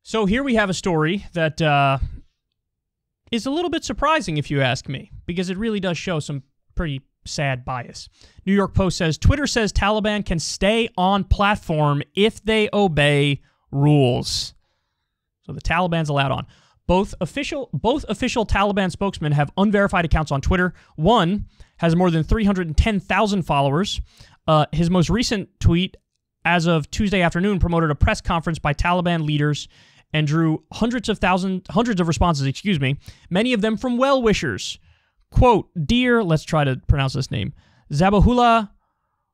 So here we have a story that is a little bit surprising, if you ask me, because it really does show some pretty sad bias. New York Post says, Twitter says Taliban can stay on platform if they obey rules. So the Taliban's allowed on. Both official Taliban spokesmen have unverified accounts on Twitter. One has more than 310,000 followers. His most recent tweet, as of Tuesday afternoon, promoted a press conference by Taliban leaders and drew hundreds of responses, many of them from well-wishers. Quote, Dear, let's try to pronounce this name, Zabihullah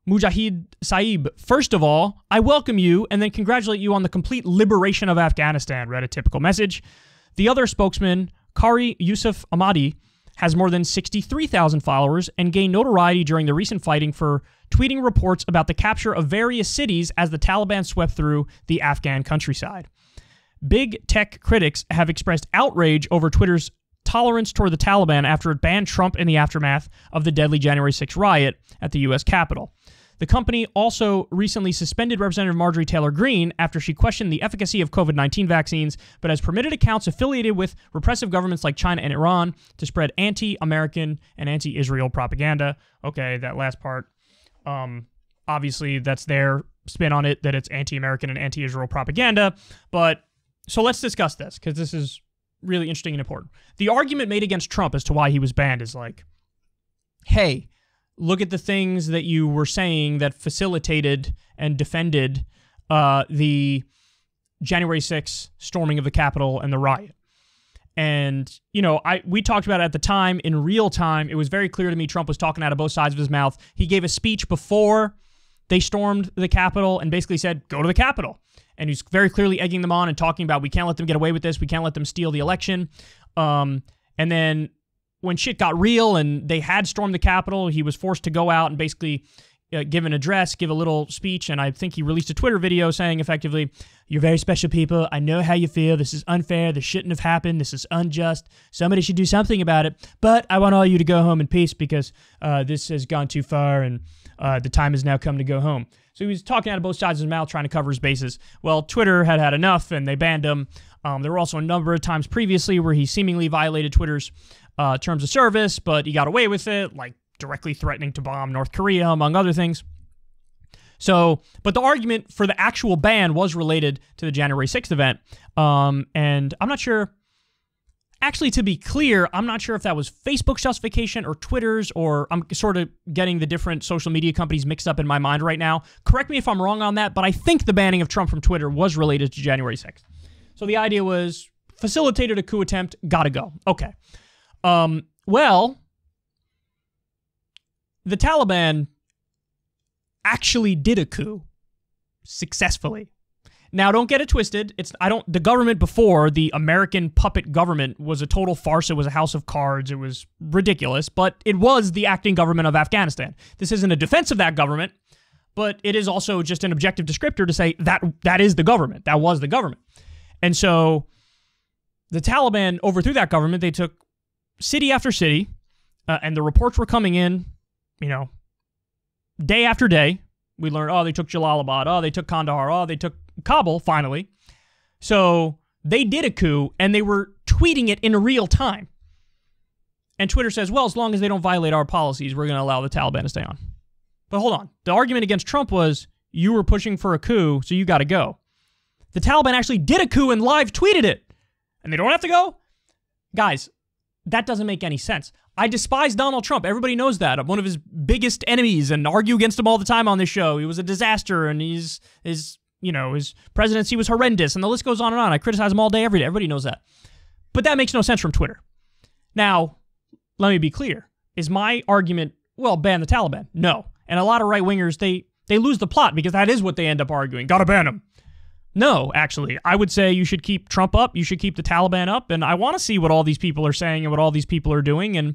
Mujahid Saib, first of all, I welcome you and then congratulate you on the complete liberation of Afghanistan, read a typical message. The other spokesman, Qari Yusuf Ahmadi, has more than 63,000 followers and gained notoriety during the recent fighting for tweeting reports about the capture of various cities as the Taliban swept through the Afghan countryside. Big tech critics have expressed outrage over Twitter's tolerance toward the Taliban after it banned Trump in the aftermath of the deadly January 6th riot at the U.S. Capitol. The company also recently suspended Representative Marjorie Taylor Greene after she questioned the efficacy of COVID-19 vaccines, but has permitted accounts affiliated with repressive governments like China and Iran to spread anti-American and anti-Israel propaganda. Okay, that last part, obviously that's their spin on it, that it's anti-American and anti-Israel propaganda. But so let's discuss this, because this is really interesting and important. The argument made against Trump as to why he was banned is like, hey, look at the things that you were saying that facilitated and defended the January 6th storming of the Capitol and the riot. And, you know, we talked about it at the time. In real time, it was very clear to me Trump was talking out of both sides of his mouth. He gave a speech before they stormed the Capitol and basically said, go to the Capitol. And he's very clearly egging them on and talking about, we can't let them get away with this. We can't let them steal the election. And then when shit got real and they had stormed the Capitol, he was forced to go out and basically give an address, give a little speech, and I think he released a Twitter video saying effectively, you're very special people, I know how you feel, this is unfair, this shouldn't have happened, this is unjust, somebody should do something about it, but I want all you to go home in peace because this has gone too far and the time has now come to go home. So he was talking out of both sides of his mouth, trying to cover his bases. Well, Twitter had had enough and they banned him. There were also a number of times previously where he seemingly violated Twitter's terms of service, but he got away with it, like directly threatening to bomb North Korea, among other things. So, but the argument for the actual ban was related to the January 6th event. And I'm not sure, actually, to be clear, I'm not sure if that was Facebook's justification or Twitter's, or I'm sort of getting the different social media companies mixed up in my mind right now. Correct me if I'm wrong on that, but I think the banning of Trump from Twitter was related to January 6th. So the idea was, facilitated a coup attempt, gotta go. Okay. Well, the Taliban actually did a coup successfully. Now, don't get it twisted. The government before, the American puppet government, was a total farce. It was a house of cards. It was ridiculous, but it was the acting government of Afghanistan. This isn't a defense of that government, but it is also just an objective descriptor to say that is the government. That was the government. And so the Taliban overthrew that government. They took city after city, and the reports were coming in, you know, day after day. We learned, oh, they took Jalalabad, oh, they took Kandahar, oh, they took Kabul, finally. So they did a coup, and they were tweeting it in real time. And Twitter says, well, as long as they don't violate our policies, we're going to allow the Taliban to stay on. But hold on. The argument against Trump was, you were pushing for a coup, so you got to go. The Taliban actually did a coup and live tweeted it. And they don't have to go? Guys, that doesn't make any sense. I despise Donald Trump. Everybody knows that. I'm one of his biggest enemies and argue against him all the time on this show. He was a disaster and his presidency was horrendous and the list goes on and on. I criticize him all day, every day. Everybody knows that. But that makes no sense from Twitter. Now, let me be clear. Is my argument, well, ban the Taliban? No. And a lot of right-wingers, they lose the plot because that is what they end up arguing. Gotta ban them. No, actually, I would say you should keep Trump up, you should keep the Taliban up, and I want to see what all these people are saying and what all these people are doing, and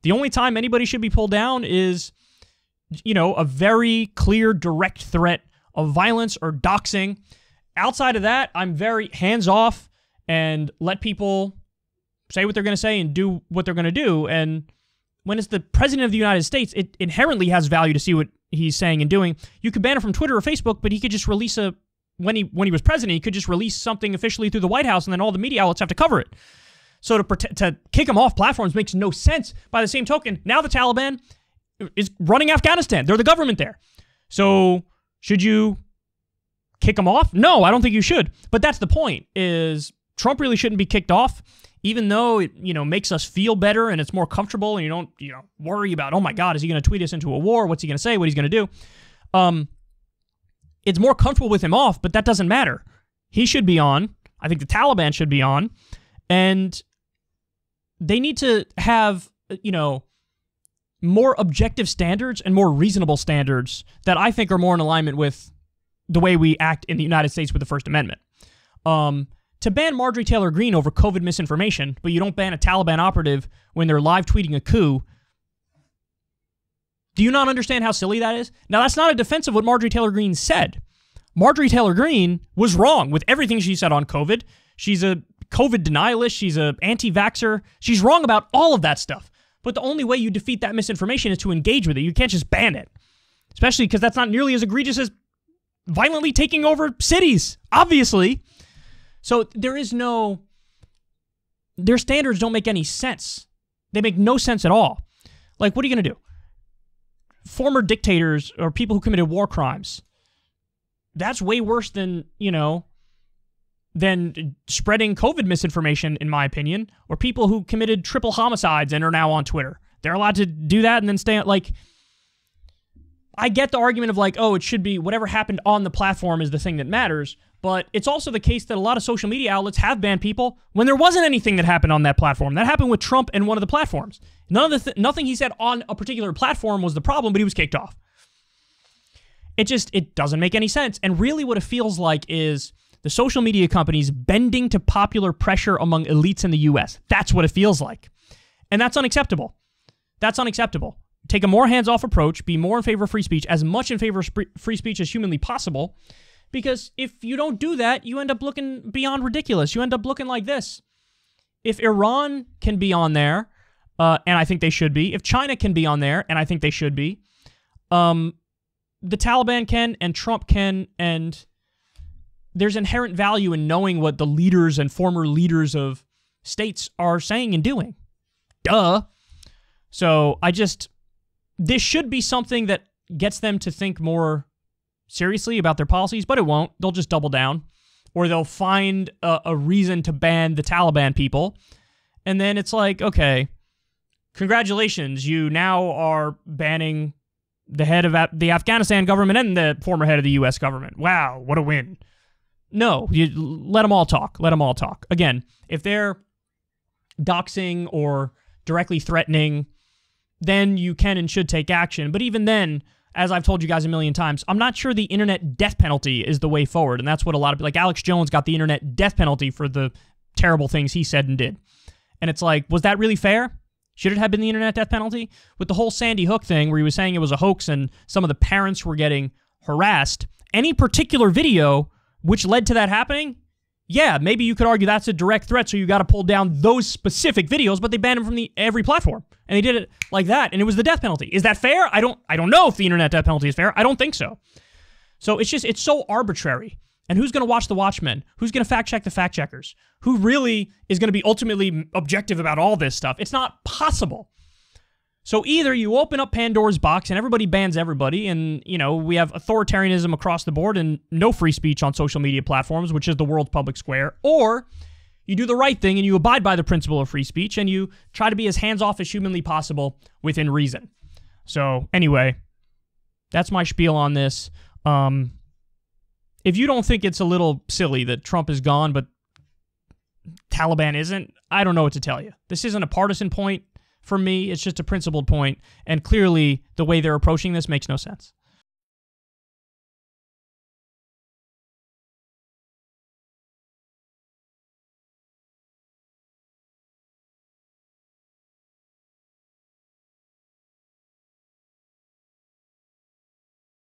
the only time anybody should be pulled down is, you know, a very clear, direct threat of violence or doxing. Outside of that, I'm very hands-off and let people say what they're going to say and do what they're going to do, and when it's the President of the United States, it inherently has value to see what he's saying and doing. You could ban him from Twitter or Facebook, but he could just release a when he was president, he could just release something officially through the White House, and then all the media outlets have to cover it. So to kick him off platforms makes no sense. By the same token, now the Taliban is running Afghanistan. They're the government there. So should you kick him off? No, I don't think you should. But that's the point, is Trump really shouldn't be kicked off, even though it, makes us feel better and it's more comfortable and you don't, worry about, oh my God, is he going to tweet us into a war? What's he going to say? What he's going to do? It's more comfortable with him off, but that doesn't matter. He should be on. I think the Taliban should be on. And they need to have, more objective standards and more reasonable standards that I think are more in alignment with the way we act in the United States with the First Amendment. To ban Marjorie Taylor Greene over COVID misinformation, but you don't ban a Taliban operative when they're live tweeting a coup. Do you not understand how silly that is? Now, that's not a defense of what Marjorie Taylor Greene said. Marjorie Taylor Greene was wrong with everything she said on COVID. She's a COVID denialist. She's an anti-vaxxer. She's wrong about all of that stuff. But the only way you defeat that misinformation is to engage with it. You can't just ban it. Especially because that's not nearly as egregious as violently taking over cities, obviously. So their standards don't make any sense. They make no sense at all. Like, what are you going to do? Former dictators or people who committed war crimes, that's way worse than, than spreading COVID misinformation, in my opinion, or people who committed triple homicides and are now on Twitter. They're allowed to do that and then stay, I get the argument of it should be whatever happened on the platform is the thing that matters, but it's also the case that a lot of social media outlets have banned people when there wasn't anything that happened on that platform. That happened with Trump and one of the platforms. Nothing he said on a particular platform was the problem, but he was kicked off. It doesn't make any sense. And really what it feels like is the social media companies bending to popular pressure among elites in the U.S. That's what it feels like. And that's unacceptable. That's unacceptable. Take a more hands-off approach, be more in favor of free speech, as much in favor of free speech as humanly possible, because if you don't do that, you end up looking beyond ridiculous. You end up looking like this. If Iran can be on there, and I think they should be, if China can be on there, and I think they should be, the Taliban can, and Trump can, and there's inherent value in knowing what the leaders and former leaders of states are saying and doing. Duh. So this should be something that gets them to think more seriously about their policies, but it won't. They'll just double down, or they'll find a reason to ban the Taliban people, and then it's like, okay, congratulations, you now are banning the head of the Afghanistan government and the former head of the U.S. government. Wow, what a win. No, you let them all talk. Let them all talk. Again, if they're doxing or directly threatening, then you can and should take action. But even then, as I've told you guys a million times, I'm not sure the internet death penalty is the way forward. And that's what a lot of, like Alex Jones got the internet death penalty for the terrible things he said and did. And it's like, was that really fair? Should it have been the internet death penalty? With the whole Sandy Hook thing where he was saying it was a hoax and some of the parents were getting harassed, any particular video which led to that happening, yeah, maybe you could argue that's a direct threat, so you got to pull down those specific videos, but they banned them from every platform. And they did it like that, and it was the death penalty. Is that fair? I don't know if the internet death penalty is fair. I don't think so. So it's so arbitrary. And who's going to watch the Watchmen? Who's going to fact-check the fact-checkers? Who really is going to be ultimately objective about all this stuff? It's not possible. So either you open up Pandora's box and everybody bans everybody, and, we have authoritarianism across the board and no free speech on social media platforms, which is the world's public square, or you do the right thing and you abide by the principle of free speech and you try to be as hands-off as humanly possible within reason. So anyway, that's my spiel on this. If you don't think it's a little silly that Trump is gone, but Taliban isn't, I don't know what to tell you. This isn't a partisan point for me. It's just a principled point, and clearly the way they're approaching this makes no sense.